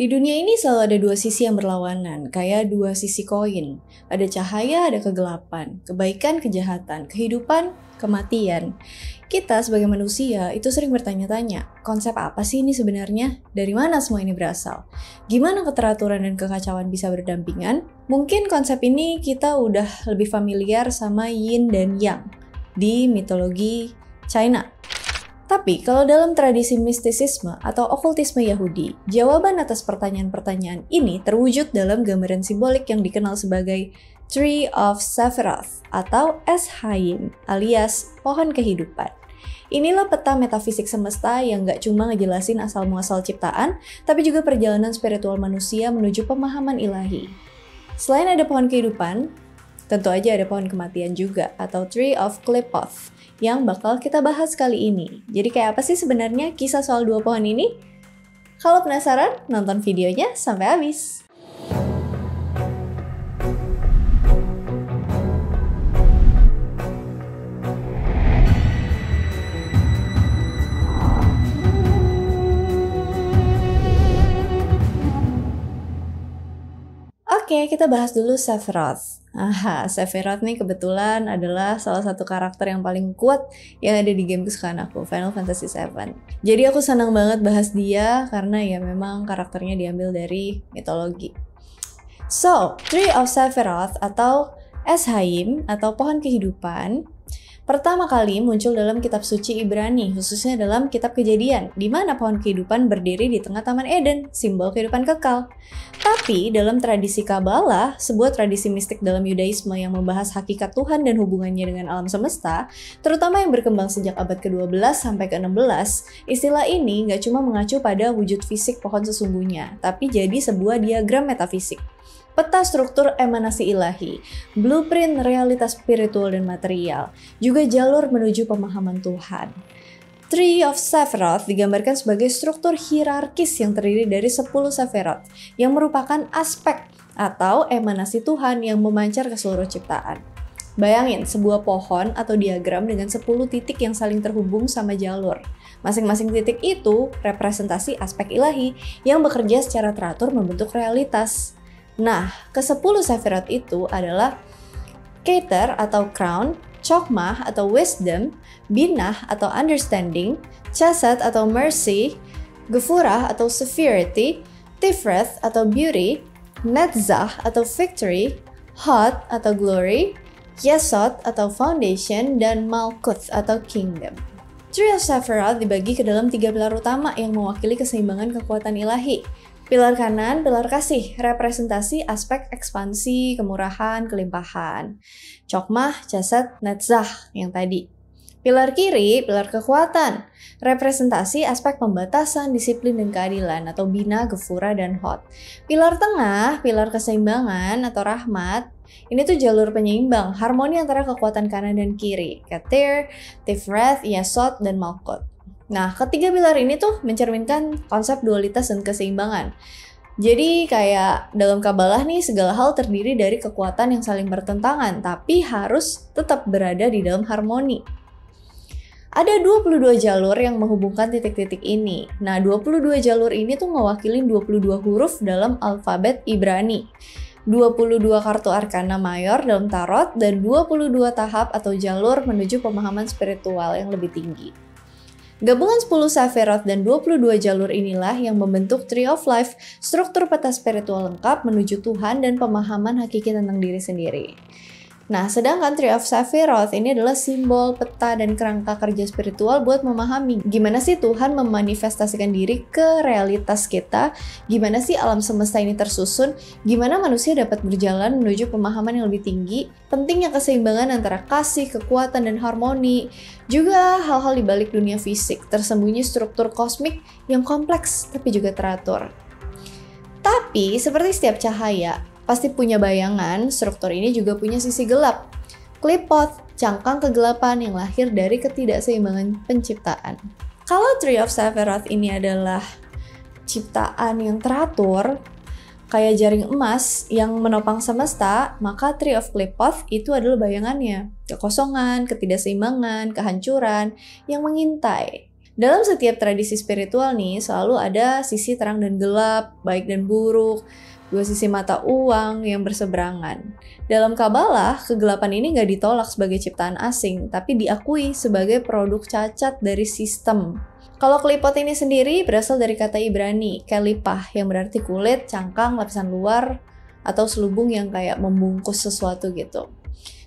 Di dunia ini selalu ada dua sisi yang berlawanan, kayak dua sisi koin. Ada cahaya, ada kegelapan, kebaikan, kejahatan, kehidupan, kematian. Kita sebagai manusia itu sering bertanya-tanya, konsep apa sih ini sebenarnya? Dari mana semua ini berasal? Gimana keteraturan dan kekacauan bisa berdampingan? Mungkin konsep ini kita udah lebih familiar sama yin dan yang di mitologi China. Tapi kalau dalam tradisi mistisisme atau okultisme Yahudi, jawaban atas pertanyaan-pertanyaan ini terwujud dalam gambaran simbolik yang dikenal sebagai Tree of Sephiroth atau Es Hayim alias pohon kehidupan. Inilah peta metafisik semesta yang gak cuma ngejelasin asal-muasal ciptaan, tapi juga perjalanan spiritual manusia menuju pemahaman ilahi. Selain ada pohon kehidupan, tentu aja ada pohon kematian juga atau Tree of Qliphoth yang bakal kita bahas kali ini. Jadi kayak apa sih sebenarnya kisah soal dua pohon ini? Kalau penasaran, nonton videonya sampai habis. Oke, kita bahas dulu Sephiroth. Sephiroth nih kebetulan adalah salah satu karakter yang paling kuat yang ada di game kesukaan aku, Final Fantasy VII. Jadi aku senang banget bahas dia karena ya memang karakternya diambil dari mitologi. So, Tree of Sephiroth atau Es Hayim atau pohon kehidupan pertama kali muncul dalam kitab suci Ibrani, khususnya dalam kitab Kejadian, di mana pohon kehidupan berdiri di tengah Taman Eden, simbol kehidupan kekal. Tapi dalam tradisi Kabbalah, sebuah tradisi mistik dalam Yudaisme yang membahas hakikat Tuhan dan hubungannya dengan alam semesta, terutama yang berkembang sejak abad ke-12 sampai ke-16, istilah ini nggak cuma mengacu pada wujud fisik pohon sesungguhnya, tapi jadi sebuah diagram metafisik. Peta struktur emanasi ilahi, blueprint realitas spiritual dan material, juga jalur menuju pemahaman Tuhan. Tree of Sephiroth digambarkan sebagai struktur hierarkis yang terdiri dari 10 Sephiroth, yang merupakan aspek atau emanasi Tuhan yang memancar ke seluruh ciptaan. Bayangin sebuah pohon atau diagram dengan 10 titik yang saling terhubung sama jalur. Masing-masing titik itu representasi aspek ilahi yang bekerja secara teratur membentuk realitas. Nah, ke-10 Sephiroth itu adalah Keter atau Crown, Chokmah atau Wisdom, Binah atau Understanding, Chesed atau Mercy, Gefurah atau Severity, Tifrith atau Beauty, Netzach atau Victory, Hod atau Glory, Yesod atau Foundation, dan Malkuth atau Kingdom. Tree of Sephiroth dibagi ke dalam 3 pilar utama yang mewakili keseimbangan kekuatan ilahi. Pilar kanan, pilar kasih, representasi aspek ekspansi, kemurahan, kelimpahan. Chokmah, Chesed, Netzach yang tadi. Pilar kiri, pilar kekuatan, representasi aspek pembatasan, disiplin, dan keadilan atau Binah, Gefurah, dan Hod. Pilar tengah, pilar keseimbangan atau rahmat, ini tuh jalur penyeimbang, harmoni antara kekuatan kanan dan kiri, Keter, Tifrith, Yesod, dan Malkuth. Nah, ketiga pilar ini tuh mencerminkan konsep dualitas dan keseimbangan. Jadi kayak dalam Kabbalah nih, segala hal terdiri dari kekuatan yang saling bertentangan, tapi harus tetap berada di dalam harmoni. Ada 22 jalur yang menghubungkan titik-titik ini. Nah, 22 jalur ini tuh ngewakilin 22 huruf dalam alfabet Ibrani. 22 kartu arkana mayor dalam tarot, dan 22 tahap atau jalur menuju pemahaman spiritual yang lebih tinggi. Gabungan 10 Sephiroth dan 22 jalur inilah yang membentuk Tree of Life, struktur peta spiritual lengkap menuju Tuhan dan pemahaman hakiki tentang diri sendiri. Nah, sedangkan Tree of Sephiroth ini adalah simbol, peta, dan kerangka kerja spiritual buat memahami gimana sih Tuhan memanifestasikan diri ke realitas kita, gimana sih alam semesta ini tersusun, gimana manusia dapat berjalan menuju pemahaman yang lebih tinggi, pentingnya keseimbangan antara kasih, kekuatan, dan harmoni, juga hal-hal di balik dunia fisik, tersembunyi struktur kosmik yang kompleks tapi juga teratur. Tapi, seperti setiap cahaya, pasti punya bayangan, struktur ini juga punya sisi gelap. Qliphoth, cangkang kegelapan yang lahir dari ketidakseimbangan penciptaan. Kalau Tree of Sephiroth ini adalah ciptaan yang teratur, kayak jaring emas yang menopang semesta, maka Tree of Qliphoth itu adalah bayangannya. Kekosongan, ketidakseimbangan, kehancuran yang mengintai. Dalam setiap tradisi spiritual nih, selalu ada sisi terang dan gelap, baik dan buruk, dua sisi mata uang yang berseberangan. Dalam Kabalah, kegelapan ini nggak ditolak sebagai ciptaan asing, tapi diakui sebagai produk cacat dari sistem. Kalau klipot ini sendiri berasal dari kata Ibrani, kelipah, yang berarti kulit, cangkang, lapisan luar, atau selubung yang kayak membungkus sesuatu gitu.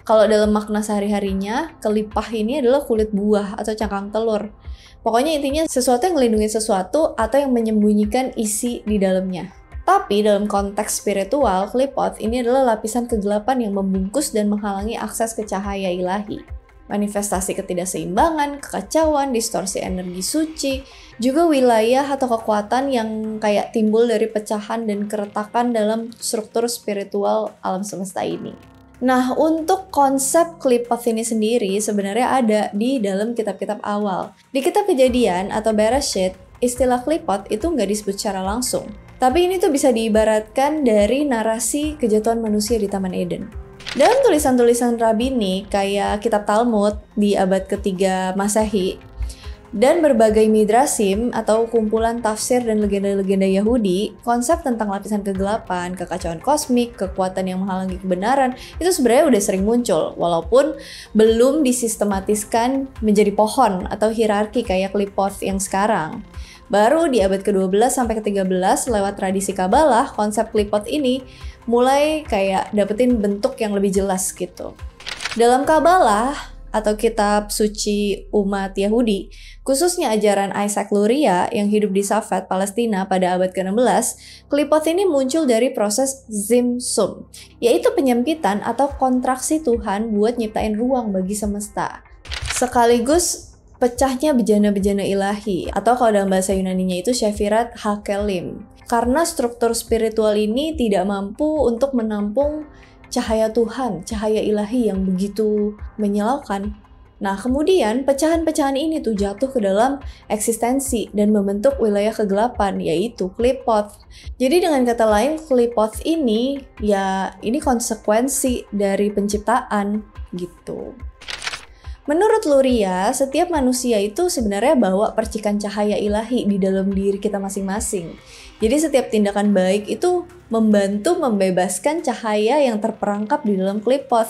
Kalau dalam makna sehari-harinya, kelipah ini adalah kulit buah atau cangkang telur. Pokoknya intinya sesuatu yang melindungi sesuatu atau yang menyembunyikan isi di dalamnya. Tapi dalam konteks spiritual, klipot ini adalah lapisan kegelapan yang membungkus dan menghalangi akses ke cahaya ilahi. Manifestasi ketidakseimbangan, kekacauan, distorsi energi suci, juga wilayah atau kekuatan yang kayak timbul dari pecahan dan keretakan dalam struktur spiritual alam semesta ini. Nah, untuk konsep klipot ini sendiri sebenarnya ada di dalam kitab-kitab awal. Di kitab Kejadian atau Bereshit, istilah klipot itu nggak disebut secara langsung. Tapi ini tuh bisa diibaratkan dari narasi kejatuhan manusia di Taman Eden. Dalam tulisan-tulisan Rabini kayak kitab Talmud di abad ketiga Masehi, dan berbagai midrashim atau kumpulan tafsir dan legenda-legenda Yahudi, konsep tentang lapisan kegelapan, kekacauan kosmik, kekuatan yang menghalangi kebenaran, itu sebenarnya udah sering muncul, walaupun belum disistematiskan menjadi pohon atau hierarki kayak klipot yang sekarang. Baru di abad ke-12 sampai ke-13 lewat tradisi Kabalah, konsep klipot ini mulai kayak dapetin bentuk yang lebih jelas gitu. Dalam Kabalah atau kitab suci umat Yahudi, khususnya ajaran Isaac Luria yang hidup di Safed, Palestina pada abad ke-16, klipot ini muncul dari proses Zimsum, yaitu penyempitan atau kontraksi Tuhan buat nyiptain ruang bagi semesta. Sekaligus pecahnya bejana-bejana ilahi, atau kalau dalam bahasa Yunaninya itu Sephirat Hakelim. Karena struktur spiritual ini tidak mampu untuk menampung cahaya Tuhan, cahaya ilahi yang begitu menyilaukan. Nah, kemudian pecahan-pecahan ini tuh jatuh ke dalam eksistensi dan membentuk wilayah kegelapan, yaitu klipot. Jadi dengan kata lain, klipot ini ya ini konsekuensi dari penciptaan gitu. Menurut Luria, setiap manusia itu sebenarnya bawa percikan cahaya ilahi di dalam diri kita masing-masing. Jadi setiap tindakan baik itu membantu membebaskan cahaya yang terperangkap di dalam klipot.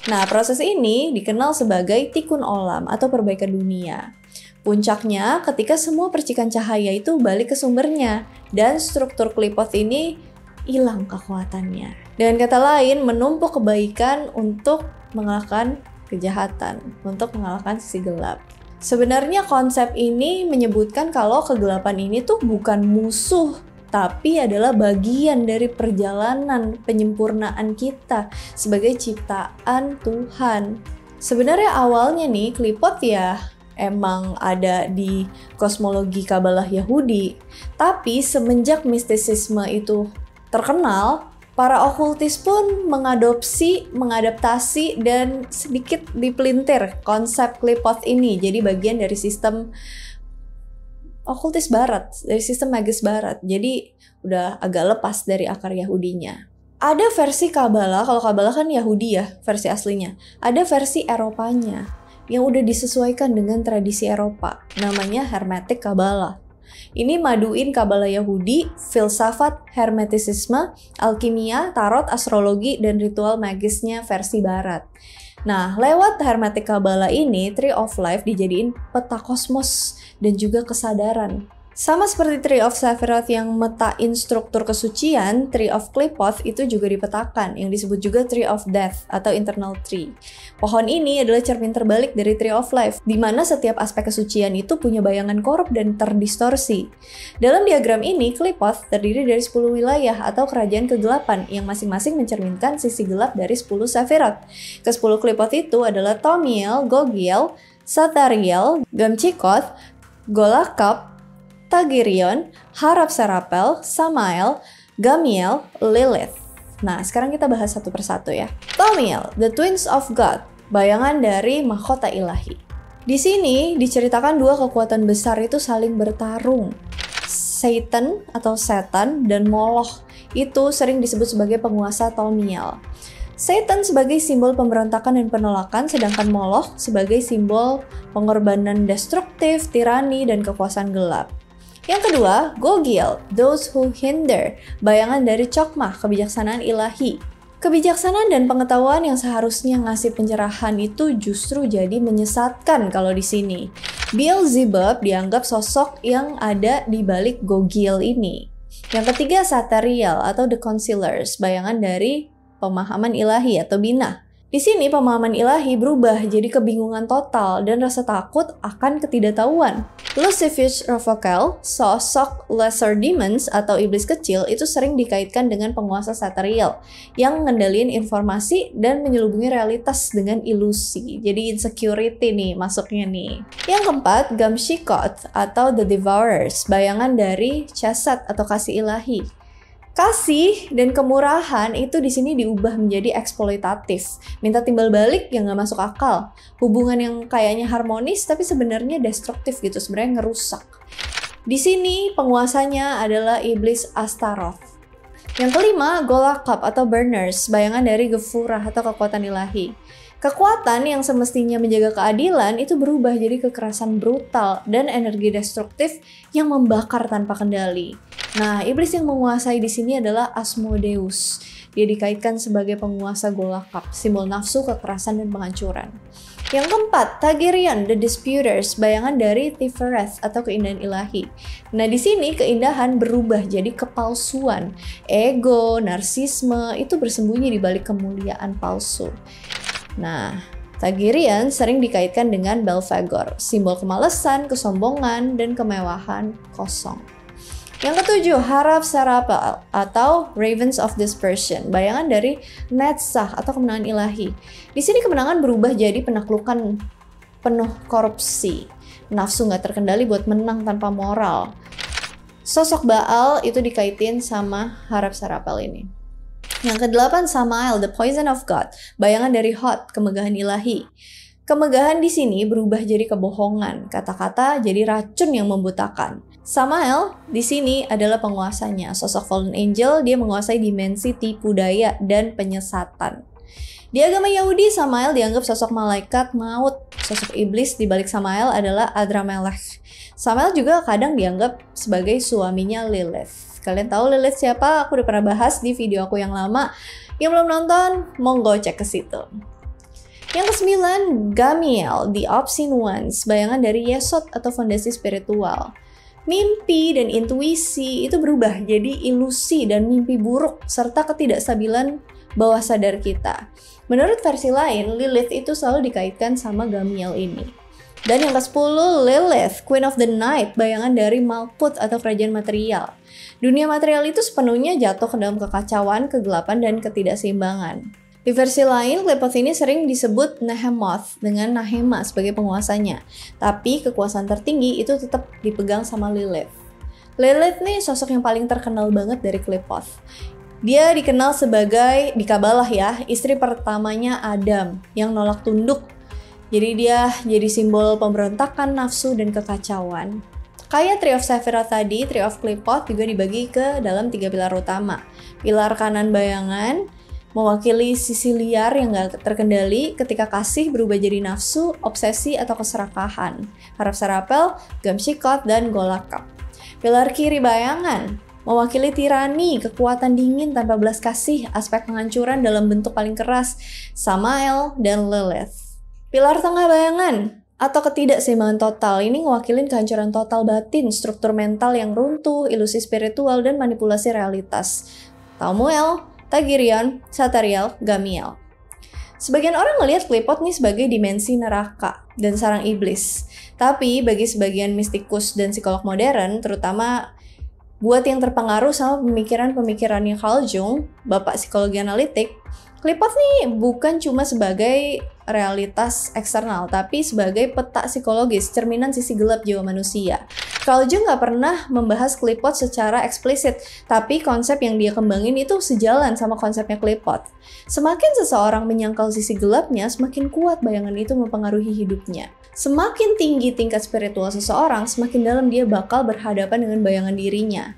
Nah, proses ini dikenal sebagai tikkun olam atau perbaikan dunia. Puncaknya ketika semua percikan cahaya itu balik ke sumbernya dan struktur klipot ini hilang kekuatannya. Dengan kata lain, menumpuk kebaikan untuk mengalahkan kejahatan, untuk mengalahkan sisi gelap. Sebenarnya konsep ini menyebutkan kalau kegelapan ini tuh bukan musuh, tapi adalah bagian dari perjalanan penyempurnaan kita sebagai ciptaan Tuhan. Sebenarnya awalnya nih klipot ya emang ada di kosmologi Kabalah Yahudi, tapi semenjak mistisisme itu terkenal, para okultis pun mengadaptasi dan sedikit dipelintir konsep klipot ini jadi bagian dari sistem okultis barat, dari sistem magis barat. Jadi udah agak lepas dari akar Yahudinya. Ada versi Kabalah, kalau Kabalah kan Yahudi ya versi aslinya. Ada versi Eropanya yang udah disesuaikan dengan tradisi Eropa, namanya Hermetic Kabalah. Ini maduin Kabalah Yahudi, filsafat, hermetisisme, alkimia, tarot, astrologi, dan ritual magisnya versi barat. Nah, lewat Hermetic Kabalah ini, Tree of Life dijadiin peta kosmos dan juga kesadaran. Sama seperti Tree of Sephiroth yang metain struktur kesucian, Tree of Qliphoth itu juga dipetakan, yang disebut juga Tree of Death atau Internal Tree. Pohon ini adalah cermin terbalik dari Tree of Life, di mana setiap aspek kesucian itu punya bayangan korup dan terdistorsi. Dalam diagram ini, Qliphoth terdiri dari 10 wilayah atau kerajaan kegelapan, yang masing-masing mencerminkan sisi gelap dari 10 Sephiroth. Ke-10 Qliphoth itu adalah Thomiel, Gogiel, Sathariel, Gamchikoth, Golakab, Tagirion, Harap Serapel, Samael, Gamiel, Lilith. Nah, sekarang kita bahas satu persatu ya. Thomiel, the Twins of God, bayangan dari mahkota ilahi. Di sini diceritakan dua kekuatan besar itu saling bertarung. Satan atau setan dan Moloch itu sering disebut sebagai penguasa Thomiel. Satan sebagai simbol pemberontakan dan penolakan, sedangkan Moloch sebagai simbol pengorbanan destruktif, tirani, dan kekuasaan gelap. Yang kedua, Gogil, those who hinder, bayangan dari Chokmah, kebijaksanaan ilahi. Kebijaksanaan dan pengetahuan yang seharusnya ngasih pencerahan itu justru jadi menyesatkan kalau di sini. Beelzebub dianggap sosok yang ada di balik Gogil ini. Yang ketiga, Sathariel atau the Concealers, bayangan dari pemahaman ilahi atau binah. Di sini pemahaman ilahi berubah jadi kebingungan total dan rasa takut akan ketidaktahuan. Lucifer's Raphael, sosok lesser demons atau iblis kecil, itu sering dikaitkan dengan penguasa Sathariel yang ngendaliin informasi dan menyelubungi realitas dengan ilusi. Jadi insecurity nih masuknya nih. Yang keempat, Gamshikot atau the Devourers, bayangan dari Chesed atau kasih ilahi. Kasih dan kemurahan itu di sini diubah menjadi eksploitatif, minta timbal balik yang nggak masuk akal, hubungan yang kayaknya harmonis tapi sebenarnya destruktif gitu, sebenarnya ngerusak. Di sini penguasanya adalah iblis Astaroth. Yang kelima, Golakab atau Burners, bayangan dari Gefurah atau kekuatan ilahi. Kekuatan yang semestinya menjaga keadilan itu berubah jadi kekerasan brutal dan energi destruktif yang membakar tanpa kendali. Nah, iblis yang menguasai di sini adalah Asmodeus. Dia dikaitkan sebagai penguasa Golakab, simbol nafsu, kekerasan, dan penghancuran. Yang keempat, Tagirian, the Disputers, bayangan dari Tifereth atau keindahan ilahi. Nah, di sini keindahan berubah jadi kepalsuan. Ego, narsisme itu bersembunyi di balik kemuliaan palsu. Nah, Tagirian sering dikaitkan dengan Belphegor, simbol kemalasan, kesombongan, dan kemewahan kosong. Yang ketujuh, Haraf Serapel atau Ravens of Dispersion, bayangan dari Netzach atau kemenangan ilahi. Di sini kemenangan berubah jadi penaklukan penuh korupsi, nafsu nggak terkendali buat menang tanpa moral. Sosok Baal itu dikaitin sama Haraf Serapel ini. Yang kedelapan, Samael, the Poison of God, bayangan dari Hot, kemegahan ilahi. Kemegahan di sini berubah jadi kebohongan, kata-kata jadi racun yang membutakan. Samael di sini adalah penguasanya, sosok fallen angel, dia menguasai dimensi tipu daya dan penyesatan. Di agama Yahudi, Samael dianggap sosok malaikat maut. Sosok iblis di balik Samael adalah Adramelech. Samael juga kadang dianggap sebagai suaminya Lilith. Kalian tahu Lilith siapa? Aku udah pernah bahas di video aku yang lama. Yang belum nonton, monggo cek ke situ. Yang kesembilan, Gamiel, the Obscene Ones, bayangan dari Yesod atau fondasi spiritual. Mimpi dan intuisi itu berubah jadi ilusi dan mimpi buruk serta ketidakstabilan bawah sadar kita. Menurut versi lain, Lilith itu selalu dikaitkan sama Gamiel ini. Dan yang ke-10, Lilith, Queen of the Night, bayangan dari Malkuth atau kerajaan material. Dunia material itu sepenuhnya jatuh ke dalam kekacauan, kegelapan, dan ketidakseimbangan. Di versi lain, Qliphoth ini sering disebut Nehemoth dengan Nahema sebagai penguasanya. Tapi kekuasaan tertinggi itu tetap dipegang sama Lilith. Lilith nih sosok yang paling terkenal banget dari Qliphoth. Dia dikenal sebagai, di Kabalah ya, istri pertamanya Adam yang nolak tunduk. Jadi dia jadi simbol pemberontakan, nafsu, dan kekacauan. Kayak Tree of Sephiroth tadi, Tree of Qliphoth juga dibagi ke dalam 3 pilar utama. Pilar kanan bayangan, mewakili sisi liar yang gak terkendali ketika kasih berubah jadi nafsu, obsesi, atau keserakahan. Haraf Serapel, Gamshikot, dan Golakab. Pilar kiri bayangan, mewakili tirani, kekuatan dingin tanpa belas kasih, aspek penghancuran dalam bentuk paling keras, Samael, dan Lilith. Pilar tengah bayangan atau ketidakseimbangan total ini ngewakilin kehancuran total batin, struktur mental yang runtuh, ilusi spiritual, dan manipulasi realitas. Taumuel, Tagirian, Sathariel, Gamiel. Sebagian orang melihat Qliphoth nih sebagai dimensi neraka dan sarang iblis. Tapi bagi sebagian mistikus dan psikolog modern, terutama buat yang terpengaruh sama pemikiran-pemikirannya Carl Jung, bapak psikologi analitik, Qliphoth nih bukan cuma sebagai realitas eksternal, tapi sebagai peta psikologis, cerminan sisi gelap jiwa manusia. Carl Jung gak pernah membahas Qliphoth secara eksplisit, tapi konsep yang dia kembangin itu sejalan sama konsepnya Qliphoth. Semakin seseorang menyangkal sisi gelapnya, semakin kuat bayangan itu mempengaruhi hidupnya. Semakin tinggi tingkat spiritual seseorang, semakin dalam dia bakal berhadapan dengan bayangan dirinya.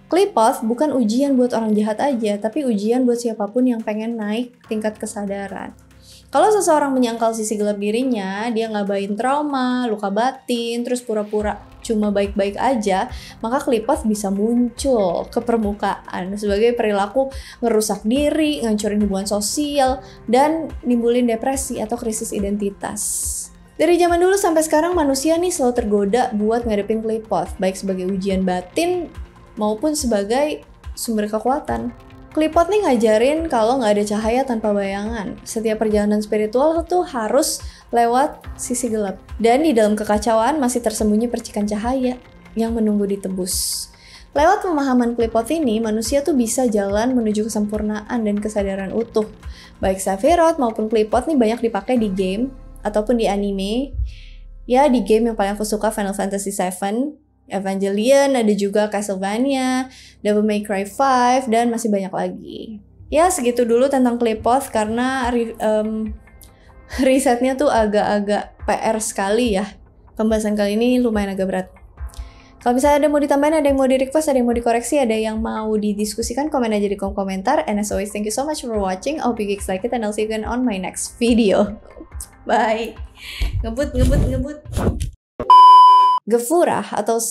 Qlipoth bukan ujian buat orang jahat aja, tapi ujian buat siapapun yang pengen naik tingkat kesadaran. Kalau seseorang menyangkal sisi gelap dirinya, dia ngabain trauma, luka batin, terus pura-pura cuma baik-baik aja, maka Qlipoth bisa muncul ke permukaan sebagai perilaku ngerusak diri, ngancurin hubungan sosial, dan nimbulin depresi atau krisis identitas. Dari zaman dulu sampai sekarang manusia nih selalu tergoda buat ngadepin Qlipoth, baik sebagai ujian batin maupun sebagai sumber kekuatan. Qlipoth nih ngajarin kalau nggak ada cahaya tanpa bayangan. Setiap perjalanan spiritual tuh harus lewat sisi gelap. Dan di dalam kekacauan masih tersembunyi percikan cahaya yang menunggu ditebus. Lewat pemahaman Qlipoth ini, manusia tuh bisa jalan menuju kesempurnaan dan kesadaran utuh. Baik Sephiroth maupun Qlipoth nih banyak dipakai di game ataupun di anime. Ya, di game yang paling aku suka Final Fantasy VII, Evangelion, ada juga Castlevania, Devil May Cry 5, dan masih banyak lagi. Ya segitu dulu tentang Qlipoth karena risetnya tuh agak-agak PR sekali ya. Pembahasan kali ini lumayan agak berat. Kalau misalnya ada yang mau ditambahin, ada yang mau di-request, ada yang mau dikoreksi, ada yang mau didiskusikan, komen aja di kolom komentar. And as always, thank you so much for watching. I hope you guys like it and I'll see you again on my next video. Bye. Ngebut. Gefurah atau